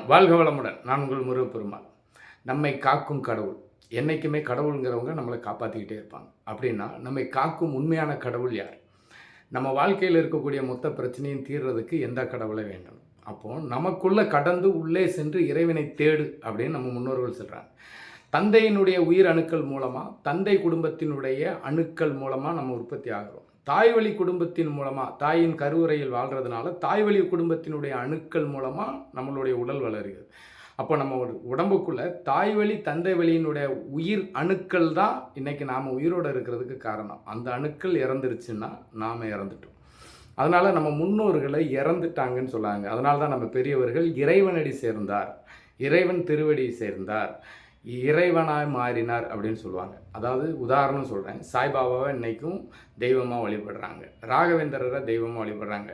வாழ்க வளமுடன். நான் உங்கள் முருகப்பெருமாள். நம்மை காக்கும் கடவுள். என்றைக்குமே கடவுளுங்கிறவங்க நம்மளை காப்பாற்றிக்கிட்டே இருப்பாங்க. அப்படின்னா நம்மை காக்கும் உண்மையான கடவுள் யார்? நம்ம வாழ்க்கையில் இருக்கக்கூடிய மொத்த பிரச்சனையும் தீர்றதுக்கு எந்த கடவுளை வேண்டும்? அப்போது நமக்குள்ளே கடந்து உள்ளே சென்று இறைவனை தேடு அப்படின்னு நம்ம முன்னோர்கள் சொல்கிறாங்க. தந்தையினுடைய உயிர் அணுக்கள் மூலமாக, தந்தை குடும்பத்தினுடைய அணுக்கள் மூலமாக நம்ம உற்பத்தி ஆகிறோம். தாய்வழி குடும்பத்தின் மூலமாக, தாயின் கருவுறையில் வாழ்கிறதுனால தாய்வழி குடும்பத்தினுடைய அணுக்கள் மூலமாக நம்மளுடைய உடல் வளருகிறது. அப்போ நம்ம உடம்புக்குள்ளே தாய்வழி தந்தை வழியினுடைய உயிர் அணுக்கள் தான் இன்றைக்கி நாம் உயிரோடு இருக்கிறதுக்கு காரணம். அந்த அணுக்கள் இறந்துருச்சுன்னா நாம் இறந்துட்டோம். அதனால் நம்ம முன்னோர்களை இறந்துட்டாங்கன்னு சொல்லாங்க. அதனால தான் நம்ம பெரியவர்கள் இறைவனடி சேர்ந்தார், இறைவன் திருவடி சேர்ந்தார், இறைவனாய் மாறினார் அப்படின்னு சொல்லுவாங்க. அதாவது உதாரணம் சொல்கிறேன், சாய்பாபாவை இன்றைக்கும் தெய்வமாக வழிபடுறாங்க, ராகவேந்திரரை தெய்வமாக வழிபடுறாங்க.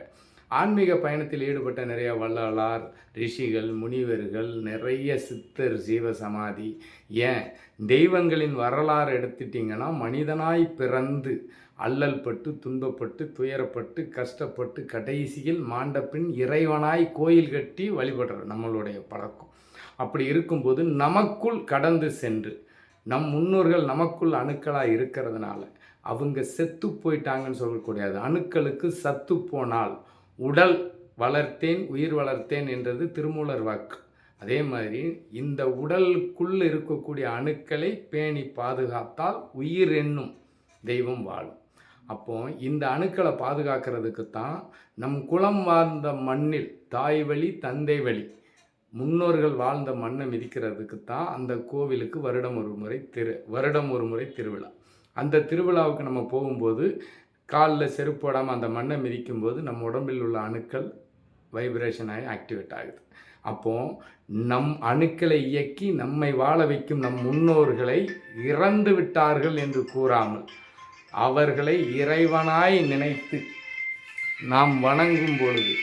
ஆன்மீக பயணத்தில் ஈடுபட்ட நிறைய வள்ளலார், ரிஷிகள், முனிவர்கள், நிறைய சித்தர், ஜீவசமாதி, ஏன் தெய்வங்களின் வரலாறு எடுத்துட்டிங்கன்னா மனிதனாய் பிறந்து அல்லல் பட்டு, துன்பப்பட்டு, துயரப்பட்டு, கஷ்டப்பட்டு, கடைசியில் மாண்ட பின் இறைவனாய் கோயில் கட்டி வழிபடுற நம்மளுடைய பழக்கம். அப்படி இருக்கும்போது நமக்குள் கடந்து சென்று நம் முன்னோர்கள் நமக்குள் அணுக்களாக இருக்கிறதுனால அவங்க செத்து போயிட்டாங்கன்னு சொல்லக்கூடாது. அணுக்களுக்கு சத்து போனால் உடல் வளர்த்தேன் உயிர் வளர்த்தேன் என்றது திருமூலர் வாக்கு. அதே மாதிரி இந்த உடலுக்குள் இருக்கக்கூடிய அணுக்களை பேணி பாதுகாத்தால் உயிர் என்னும் தெய்வம் வாழும். அப்போ இந்த அணுக்களை பாதுகாக்கிறதுக்கு தான் நம் குலம் வாழ்ந்த மண்ணில் தாய் வழி தந்தை வழி முன்னோர்கள் வாழ்ந்த மண்ணை மிதிக்கிறதுக்கு தான் அந்த கோவிலுக்கு வருடம் ஒரு முறை திருவிழா. அந்த திருவிழாவுக்கு நம்ம போகும்போது காலில் செருப்பு போடாமல் அந்த மண்ணை மிதிக்கும்போது நம்ம உடம்பில் உள்ள அணுக்கள் வைப்ரேஷன் ஆகி ஆக்டிவேட் ஆகுது. அப்போது நம் அணுக்களை இயக்கி நம்மை வாழ வைக்கும் நம் முன்னோர்களை இறந்து விட்டார்கள் என்று கூறாமல் அவர்களை இறைவனாய் நினைத்து நாம் வணங்கும் பொழுது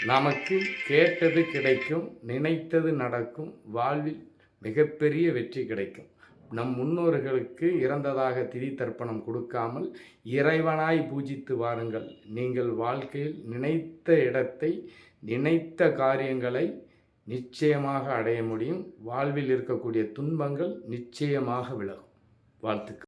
நமக்கு கேட்டது கிடைக்கும், நினைத்தது நடக்கும், வாழ்வில் மிகப்பெரிய வெற்றி கிடைக்கும். நம் முன்னோர்களுக்கு இறந்ததாக திதி தர்ப்பணம் கொடுக்காமல் இறைவனாய் பூஜித்து வாருங்கள். நீங்கள் வாழ்க்கையில் நினைத்த இடத்தை, நினைத்த காரியங்களை நிச்சயமாக அடைய முடியும். வாழ்வில் இருக்கக்கூடிய துன்பங்கள் நிச்சயமாக விலகும். வாழ்த்துக்கள்.